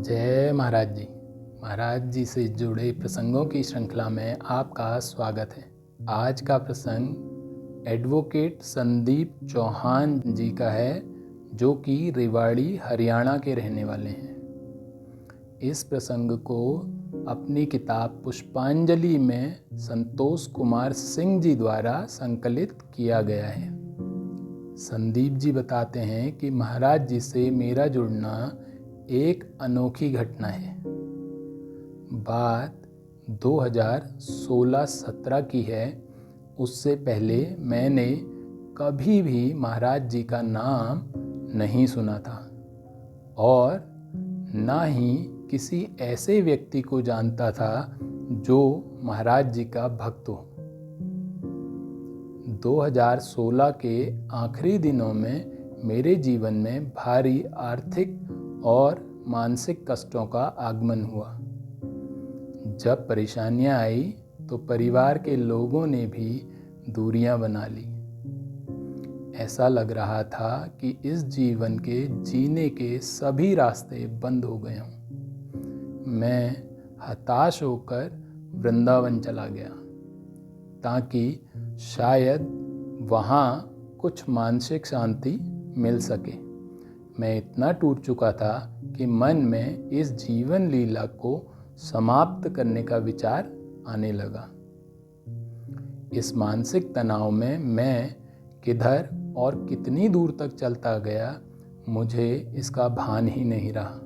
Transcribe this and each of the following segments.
जय महाराज जी। महाराज जी से जुड़े प्रसंगों की श्रृंखला में आपका स्वागत है। आज का प्रसंग एडवोकेट संदीप चौहान जी का है, जो कि रेवाड़ी हरियाणा के रहने वाले हैं। इस प्रसंग को अपनी किताब पुष्पांजलि में संतोष कुमार सिंह जी द्वारा संकलित किया गया है। संदीप जी बताते हैं कि महाराज जी से मेरा जुड़ना एक अनोखी घटना है। बात 2016-17 की है। उससे पहले मैंने कभी भी महाराज जी का नाम नहीं सुना था और ना ही किसी ऐसे व्यक्ति को जानता था जो महाराज जी का भक्त हो। 2016 के आखिरी दिनों में मेरे जीवन में भारी आर्थिक और मानसिक कष्टों का आगमन हुआ। जब परेशानियां आई तो परिवार के लोगों ने भी दूरियां बना ली। ऐसा लग रहा था कि इस जीवन के जीने के सभी रास्ते बंद हो गए हों। मैं हताश होकर वृंदावन चला गया ताकि शायद वहाँ कुछ मानसिक शांति मिल सके। मैं इतना टूट चुका था कि मन में इस जीवन लीला को समाप्त करने का विचार आने लगा। इस मानसिक तनाव में मैं किधर और कितनी दूर तक चलता गया, मुझे इसका भान ही नहीं रहा।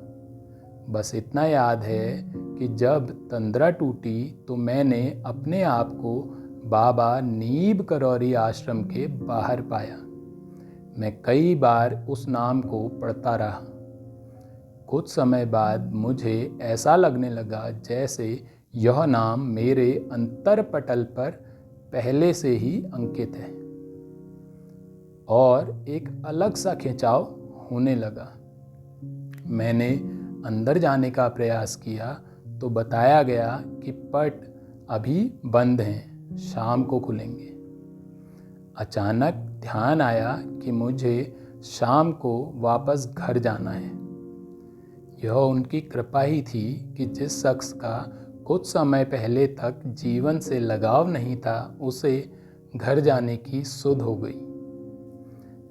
बस इतना याद है कि जब तंद्रा टूटी तो मैंने अपने आप को बाबा नीब करौरी आश्रम के बाहर पाया। मैं कई बार उस नाम को पढ़ता रहा। कुछ समय बाद मुझे ऐसा लगने लगा जैसे यह नाम मेरे अंतरपटल पर पहले से ही अंकित है और एक अलग सा खिंचाव होने लगा। मैंने अंदर जाने का प्रयास किया तो बताया गया कि पट अभी बंद हैं, शाम को खुलेंगे। अचानक ध्यान आया कि मुझे शाम को वापस घर जाना है। यह उनकी कृपा ही थी कि जिस शख्स का कुछ समय पहले तक जीवन से लगाव नहीं था, उसे घर जाने की सुध हो गई।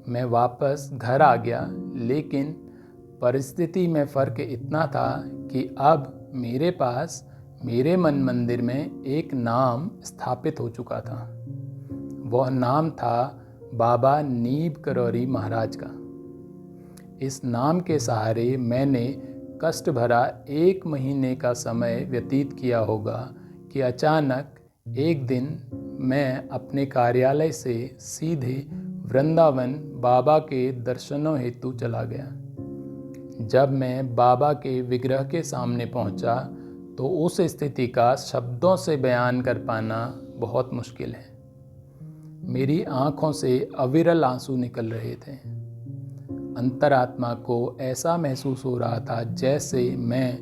मैं वापस घर आ गया, लेकिन परिस्थिति में फ़र्क इतना था कि अब मेरे पास मेरे मन मंदिर में एक नाम स्थापित हो चुका था। वह नाम था बाबा नीब करौरी महाराज का। इस नाम के सहारे मैंने कष्ट भरा 1 महीने का समय व्यतीत किया होगा कि अचानक एक दिन मैं अपने कार्यालय से सीधे वृंदावन बाबा के दर्शनों हेतु चला गया। जब मैं बाबा के विग्रह के सामने पहुंचा तो उस स्थिति का शब्दों से बयान कर पाना बहुत मुश्किल है। मेरी आँखों से अविरल आंसू निकल रहे थे। अंतरात्मा को ऐसा महसूस हो रहा था जैसे मैं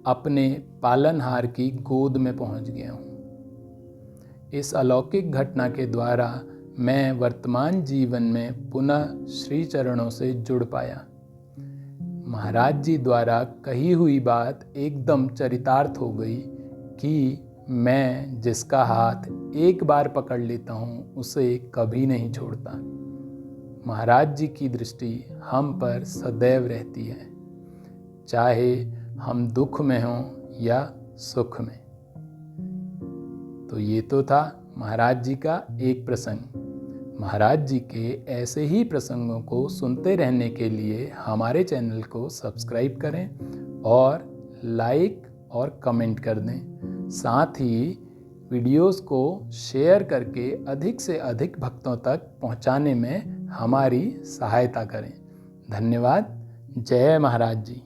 अपने पालनहार की गोद में पहुंच गया हूँ। इस अलौकिक घटना के द्वारा मैं वर्तमान जीवन में पुनः श्री चरणों से जुड़ पाया। महाराज जी द्वारा कही हुई बात एकदम चरितार्थ हो गई कि मैं जिसका हाथ एक बार पकड़ लेता हूँ उसे कभी नहीं छोड़ता। महाराज जी की दृष्टि हम पर सदैव रहती है, चाहे हम दुख में हों या सुख में। तो ये तो था महाराज जी का एक प्रसंग। महाराज जी के ऐसे ही प्रसंगों को सुनते रहने के लिए हमारे चैनल को सब्सक्राइब करें और लाइक और कमेंट कर दें। साथ ही वीडियोस को शेयर करके अधिक से अधिक भक्तों तक पहुंचाने में हमारी सहायता करें। धन्यवाद। जय महाराज जी।